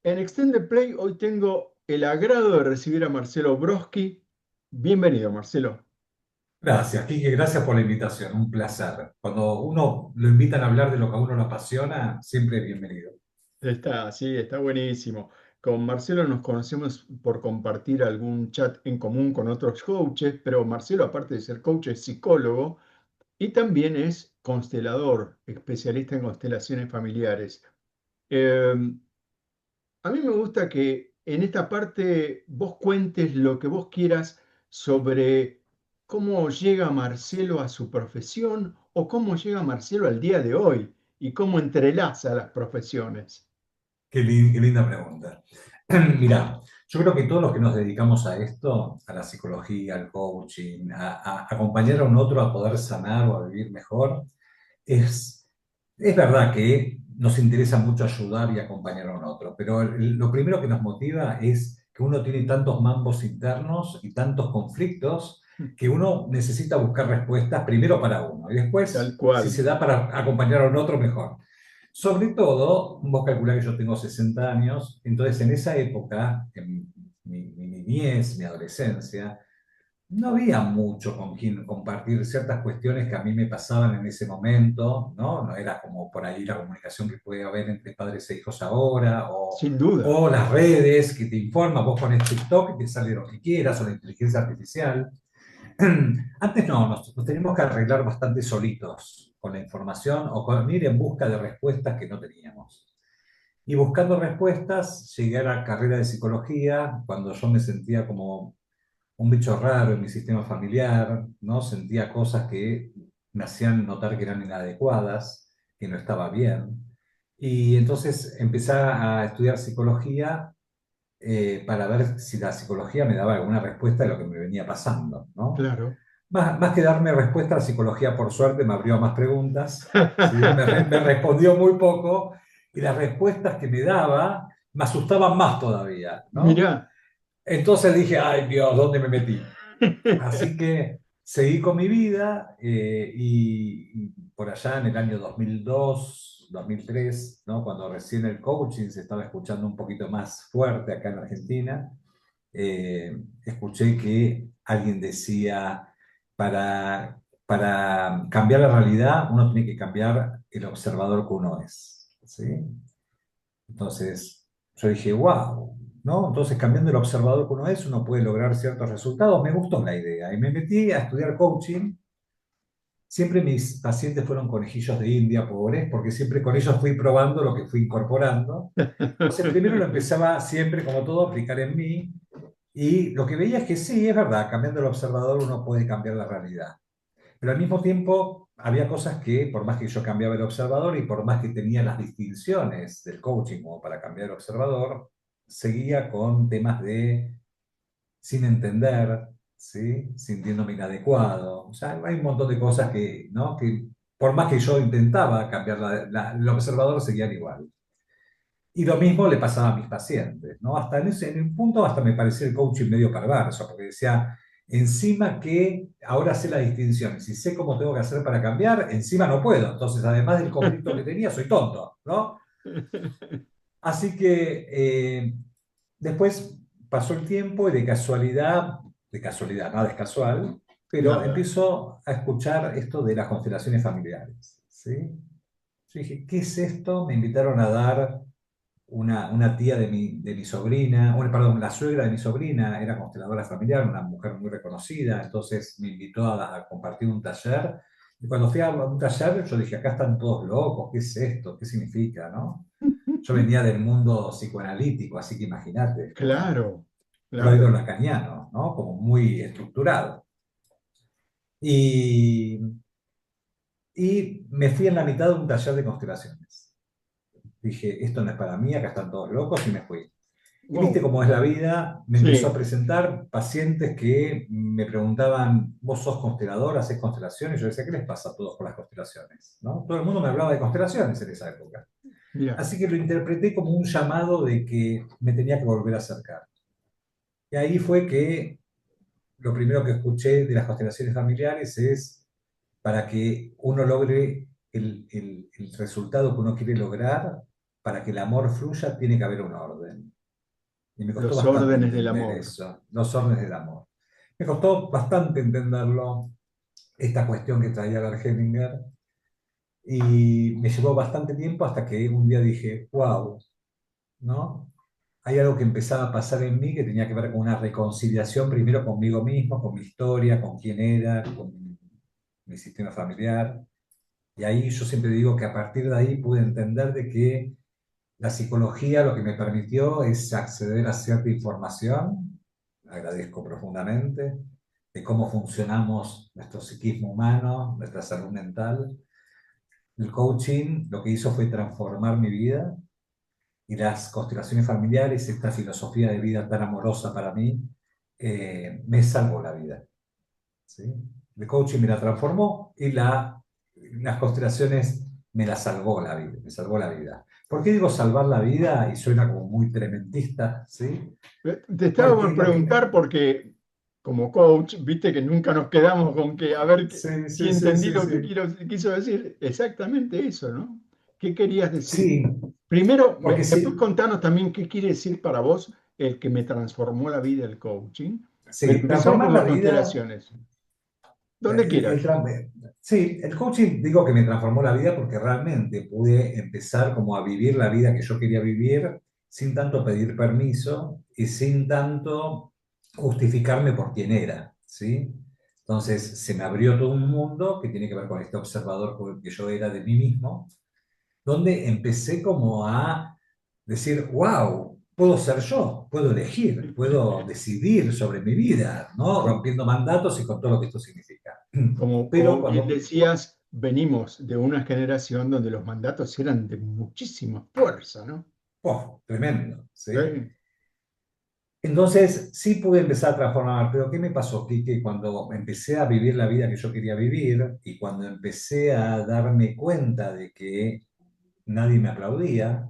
En Extended Play hoy tengo el agrado de recibir a Marcelo Broski. Bienvenido, Marcelo. Gracias, Quique, gracias por la invitación, un placer. Cuando uno lo invitan a hablar de lo que a uno le apasiona, siempre es bienvenido. Sí, está buenísimo. Con Marcelo nos conocemos por compartir algún chat en común con otros coaches, pero Marcelo, aparte de ser coach, es psicólogo y también es constelador, especialista en constelaciones familiares. Eh, A mí me gusta que en esta parte vos cuentes lo que vos quieras sobre cómo llega Marcelo a su profesión o cómo llega Marcelo al día de hoy y cómo entrelaza las profesiones. Qué linda pregunta. Mirá, yo creo que todos los que nos dedicamos a esto, a la psicología, al coaching, a acompañar a un otro a poder sanar o a vivir mejor, es, es verdad que nos interesa mucho ayudar y acompañar a un otro, pero lo primero que nos motiva es que uno tiene tantos mambos internos y tantos conflictos que uno necesita buscar respuestas primero para uno y Tal después, si cual, se da para acompañar a un otro, mejor. Sobre todo, vos calculás que yo tengo 60 años, entonces en esa época, en mi niñez, mi adolescencia, no había mucho con quien compartir ciertas cuestiones que a mí me pasaban en ese momento, ¿no? No era como por ahí la comunicación que puede haber entre padres e hijos ahora, sin duda. o las redes que te informan, vos pones TikTok y te sale lo que quieras, o la inteligencia artificial. Antes no, nos teníamos que arreglar bastante solitos con la información o con ir en busca de respuestas que no teníamos. Y buscando respuestas, llegué a la carrera de psicología cuando yo me sentía como un bicho raro en mi sistema familiar, ¿no? Sentía cosas que me hacían notar que eran inadecuadas, que no estaba bien. Y entonces empecé a estudiar psicología para ver si la psicología me daba alguna respuesta de lo que me venía pasando, ¿no? Claro. Más que darme respuesta, la psicología, por suerte, me abrió a más preguntas, ¿sí? Me respondió muy poco y las respuestas que me daba me asustaban más todavía, ¿no? Mirá. Entonces dije, ay Dios, ¿dónde me metí? Así que seguí con mi vida y por allá en el año 2002, 2003, ¿no? Cuando recién el coaching se estaba escuchando un poquito más fuerte acá en Argentina, escuché que alguien decía, para cambiar la realidad uno tiene que cambiar el observador que uno es, ¿sí? Entonces yo dije, wow, ¿no? Entonces cambiando el observador que uno es, uno puede lograr ciertos resultados. Me gustó la idea y me metí a estudiar coaching. Siempre mis pacientes fueron conejillos de India, pobres, porque siempre con ellos fui probando lo que fui incorporando. Entonces primero lo empezaba siempre, como todo, a aplicar en mí. Y lo que veía es que sí, es verdad, cambiando el observador uno puede cambiar la realidad. Pero al mismo tiempo había cosas que, por más que yo cambiaba el observador y por más que tenía las distinciones del coaching como para cambiar el observador, seguía con temas de sin entender, ¿sí? Sintiéndome inadecuado. O sea, hay un montón de cosas que, ¿no? que por más que yo intentaba cambiar el observador, seguían igual. Y lo mismo le pasaba a mis pacientes, ¿no? Hasta en un punto hasta me parecía el coaching medio perverso, porque decía, encima que ahora sé las distinciones y sé cómo tengo que hacer para cambiar, encima no puedo. Entonces, además del conflicto que tenía, soy tonto, ¿no? Así que después pasó el tiempo y de casualidad, nada es casual, pero Nada. empiezo a escuchar esto de las constelaciones familiares, ¿sí? Yo dije, ¿qué es esto? Me invitaron a dar una tía de mi sobrina, perdón, la suegra de mi sobrina era consteladora familiar, una mujer muy reconocida, entonces me invitó a compartir un taller. Y cuando fui a un taller, yo dije, acá están todos locos, ¿qué es esto? ¿Qué significa, no? Yo venía del mundo psicoanalítico, así que imagínate, como Claro, claro. freudo-lacaniano, ¿no? Como muy estructurado. Y, y me fui en la mitad de un taller de constelaciones. Dije, esto no es para mí, acá están todos locos y me fui. Y viste Wow. cómo es la vida, me empezó a Sí. presentar pacientes que me preguntaban, ¿vos sos constelador, haces constelaciones? Yo decía, ¿qué les pasa a todos con las constelaciones? ¿No? Todo el mundo me hablaba de constelaciones en esa época. Mira. Así que lo interpreté como un llamado de que me tenía que volver a acercar. Y ahí fue que lo primero que escuché de las constelaciones familiares es para que uno logre el resultado que uno quiere lograr, para que el amor fluya tiene que haber un orden. Y me costó Los bastante órdenes del entender amor. eso, los órdenes del amor. Me costó bastante entenderlo, esta cuestión que traía Bert Hellinger, y me llevó bastante tiempo hasta que un día dije, wow, ¿no? Hay algo que empezaba a pasar en mí que tenía que ver con una reconciliación primero conmigo mismo, con mi historia, con quién era, con mi sistema familiar. Y ahí yo siempre digo que a partir de ahí pude entender de que la psicología lo que me permitió es acceder a cierta información, agradezco profundamente, de cómo funcionamos nuestro psiquismo humano, nuestra salud mental. El coaching lo que hizo fue transformar mi vida y las constelaciones familiares, esta filosofía de vida tan amorosa para mí, me salvó la vida. ¿Sí? El coaching me la transformó y las constelaciones me la salvó la vida, me salvó la vida. ¿Por qué digo salvar la vida? Y suena como muy tremendista, ¿sí? Te estaba Porque por lo que me... preguntar porque como coach, viste que nunca nos quedamos con que a ver Sí, si sí, sí, entendí sí, lo que sí. quiso decir. Exactamente eso, ¿no? ¿Qué querías decir? Sí, Primero, porque después sí, contanos también qué quiere decir para vos el que me transformó la vida el coaching, pero sí, empezamos transformar por la las vida. constelaciones, donde El, quieras. sí, el coaching digo que me transformó la vida porque realmente pude empezar como a vivir la vida que yo quería vivir sin tanto pedir permiso y sin tanto justificarme por quién era, ¿sí? Entonces se me abrió todo un mundo que tiene que ver con este observador que yo era de mí mismo, donde empecé como a decir, wow, puedo ser yo, puedo elegir, puedo decidir sobre mi vida, ¿no? Como, Rompiendo mandatos y con todo lo que esto significa. Pero como bien cuando, decías, venimos de una generación donde los mandatos eran de muchísima fuerza, ¿no? oh, tremendo, ¿sí? Sí. Entonces sí pude empezar a transformar, pero ¿qué me pasó? Que cuando empecé a vivir la vida que yo quería vivir y cuando empecé a darme cuenta de que nadie me aplaudía,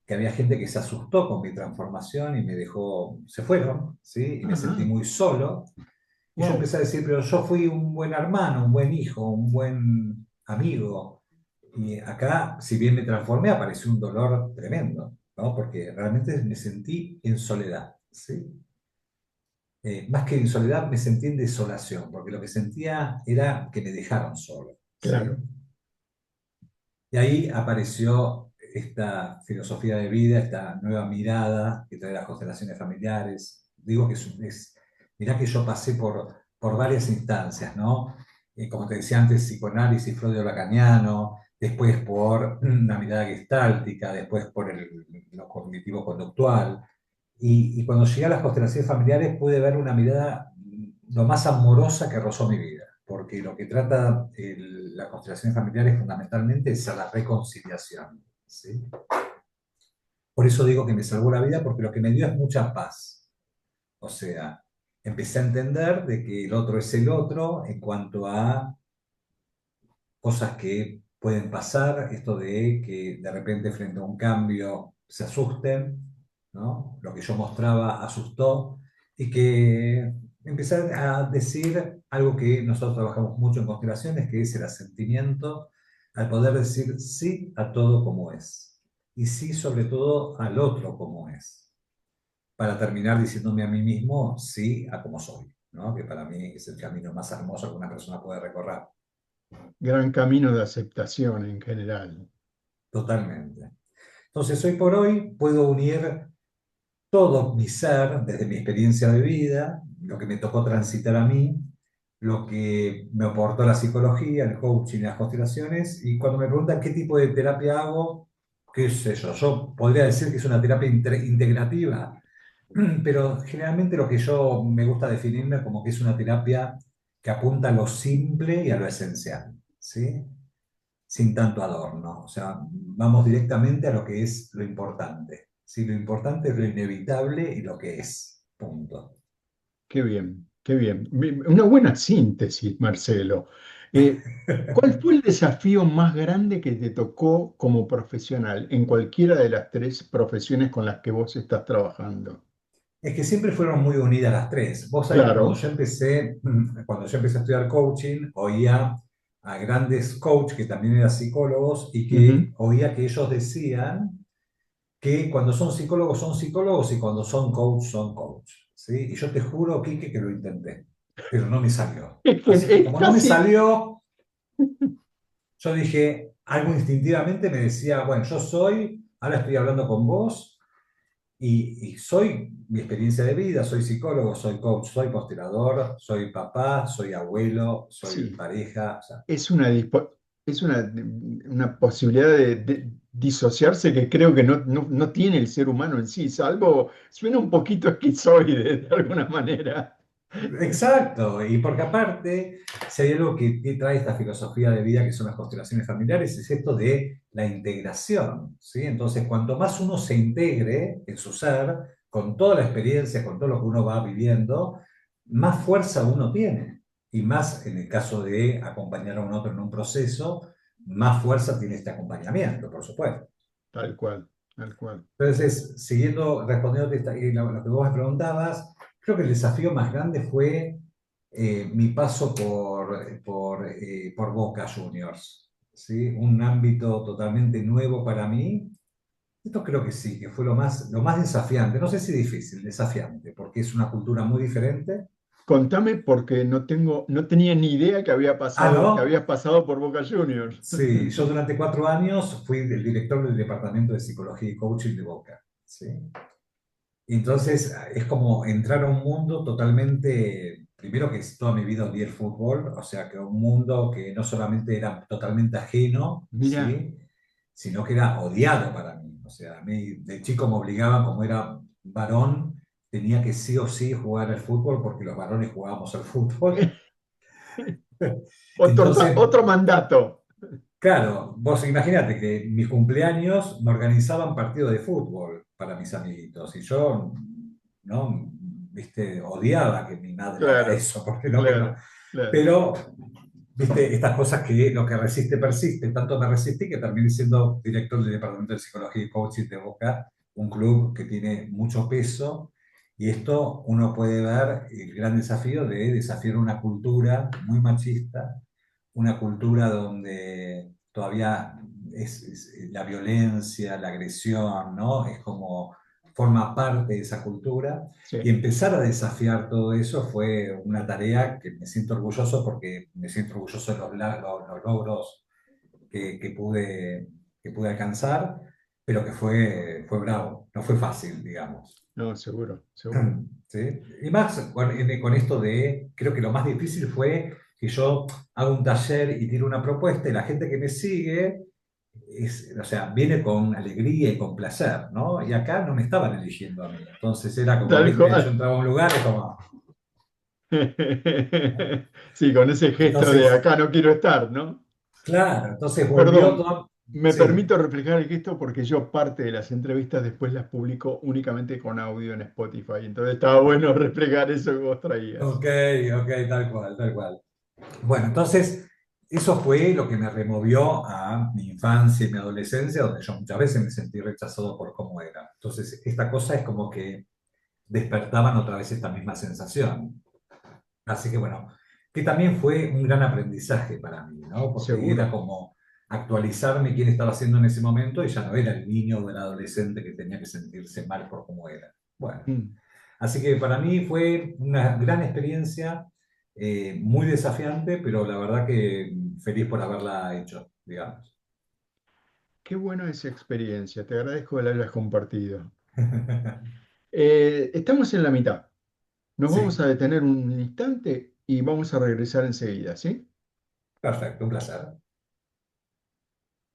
que había gente que se asustó con mi transformación y me dejó, se fueron, ¿sí? Y me sentí Ajá. muy solo. Y yo Wow. empecé a decir, pero yo fui un buen hermano, un buen hijo, un buen amigo. Y acá, si bien me transformé, apareció un dolor tremendo, ¿no? Porque realmente me sentí en soledad, ¿sí? Más que en soledad, me sentí en desolación, porque lo que sentía era que me dejaron solo, ¿sí? Claro. Y ahí apareció esta filosofía de vida, esta nueva mirada que trae las constelaciones familiares. Digo que mirá que yo pasé por varias instancias, ¿no? Como te decía antes, psicoanálisis freudo-lacaniano, después por una mirada gestáltica, después por lo cognitivo-conductual. Y cuando llegué a las constelaciones familiares pude ver una mirada lo más amorosa que rozó mi vida, porque lo que trata la constelación familiar es fundamentalmente es a la reconciliación, ¿sí? Por eso digo que me salvó la vida, porque lo que me dio es mucha paz. O sea, empecé a entender de que el otro es el otro en cuanto a cosas que pueden pasar, esto de que de repente frente a un cambio se asusten, ¿no? Lo que yo mostraba asustó y que empecé a decir algo que nosotros trabajamos mucho en constelaciones, que es el asentimiento, al poder decir sí a todo como es y sí sobre todo al otro como es, para terminar diciéndome a mí mismo sí a como soy, ¿no? Que para mí es el camino más hermoso que una persona puede recorrer. Gran camino de aceptación en general. Totalmente. Entonces, hoy por hoy puedo unir todo mi ser, desde mi experiencia de vida, lo que me tocó transitar a mí, lo que me aportó la psicología, el coaching y las constelaciones, y cuando me preguntan qué tipo de terapia hago, qué sé yo podría decir que es una terapia integrativa, pero generalmente lo que yo me gusta definirme como que es una terapia que apunta a lo simple y a lo esencial, ¿sí? Sin tanto adorno. O sea, vamos directamente a lo que es lo importante. ¿Sí? Lo importante es lo inevitable y lo que es. Punto. Qué bien, qué bien. Una buena síntesis, Marcelo. Eh, ¿Cuál fue el desafío más grande que te tocó como profesional en cualquiera de las tres profesiones con las que vos estás trabajando? Es que siempre fueron muy unidas las tres. Vos sabés que Claro. cuando yo empecé a estudiar coaching, oía a grandes coaches que también eran psicólogos y Ujú. que oía que ellos decían que cuando son psicólogos y cuando son coach, ¿sí? Y yo te juro, Quique, que lo intenté, pero no me salió. Así que Es como no me casi, salió, yo dije, algo instintivamente me decía, bueno, yo soy, ahora estoy hablando con vos y soy mi experiencia de vida, soy psicólogo, soy coach, soy postulador, soy papá, soy abuelo, soy sí, pareja, o sea, es es una posibilidad de disociarse que creo que no tiene el ser humano en sí, salvo, suena un poquito esquizoide de alguna manera. exacto, y porque aparte, si hay algo que trae esta filosofía de vida que son las constelaciones familiares, es esto de la integración, ¿sí? Entonces, cuanto más uno se integre en su ser, con toda la experiencia, con todo lo que uno va viviendo, más fuerza uno tiene, y más en el caso de acompañar a un otro en un proceso, más fuerza tiene este acompañamiento, por supuesto. Tal cual, tal cual. Entonces, siguiendo respondiendo lo que vos me preguntabas, creo que el desafío más grande fue mi paso por Boca Juniors, ¿sí? Un ámbito totalmente nuevo para mí. Esto creo que sí, que fue lo más desafiante, no sé si difícil, desafiante, porque es una cultura muy diferente. Contame porque no tenía ni idea Ah, que ¿no? habías pasado por Boca Juniors. Sí, yo durante 4 años fui el director del Departamento de Psicología y Coaching de Boca, ¿sí? Y entonces es como entrar a un mundo totalmente, primero que es toda mi vida odié el fútbol, o sea que un mundo que no solamente era totalmente ajeno, Mira, ¿sí? Sino que era odiado para mí. O sea, a mí de chico me obligaban, como era varón, tenía que sí o sí jugar al fútbol porque los varones jugábamos al fútbol. Entonces, otro mandato. claro, vos imaginate que en mis cumpleaños me organizaban partidos de fútbol para mis amiguitos y yo, ¿no? Viste, odiaba que mi madre haga Claro, eso, porque no, que no. claro, claro. Pero, viste, estas cosas que lo que resiste persiste, tanto me resistí que terminé siendo director del Departamento de Psicología y Coaching de Boca, un club que tiene mucho peso. Y esto uno puede ver el gran desafío de desafiar una cultura muy machista, una cultura donde todavía es la violencia, la agresión, ¿no? Es como forma parte de esa cultura. Y Sí, empezar a desafiar todo eso fue una tarea que me siento orgulloso porque me siento orgulloso de los logros que pude alcanzar, pero que fue bravo, no fue fácil, digamos. no, seguro, seguro. ¿Sí? Y más con esto de, creo que lo más difícil fue que yo hago un taller y tiro una propuesta y la gente que me sigue, o sea, viene con alegría y con placer, ¿no? Y acá no me estaban eligiendo a mí. Entonces era como, Tal viste, yo cual. entraba a un lugar y como, Sí, con ese gesto de entonces, acá no quiero estar, ¿no? claro, entonces volvió Perdón, todo, me sí. permito reflejar el gesto porque yo parte de las entrevistas después las publico únicamente con audio en Spotify. Entonces estaba bueno reflejar eso que vos traías. Ok, ok, tal cual, tal cual. Bueno, entonces, eso fue lo que me removió a mi infancia y mi adolescencia, donde yo muchas veces me sentí rechazado por cómo era. Entonces, esta cosa es como que despertaban otra vez esta misma sensación. Así que bueno, que también fue un gran aprendizaje para mí, ¿no? Porque era Seguro. como actualizarme quién estaba haciendo en ese momento y ya no era el niño o el adolescente que tenía que sentirse mal por cómo era. Bueno, Mm. así que para mí fue una gran experiencia, muy desafiante, pero la verdad que feliz por haberla hecho, digamos. Qué buena esa experiencia. Te agradezco que la hayas compartido. Estamos en la mitad. Nos vamos Sí, a detener un instante y vamos a regresar enseguida, ¿sí? perfecto, un placer.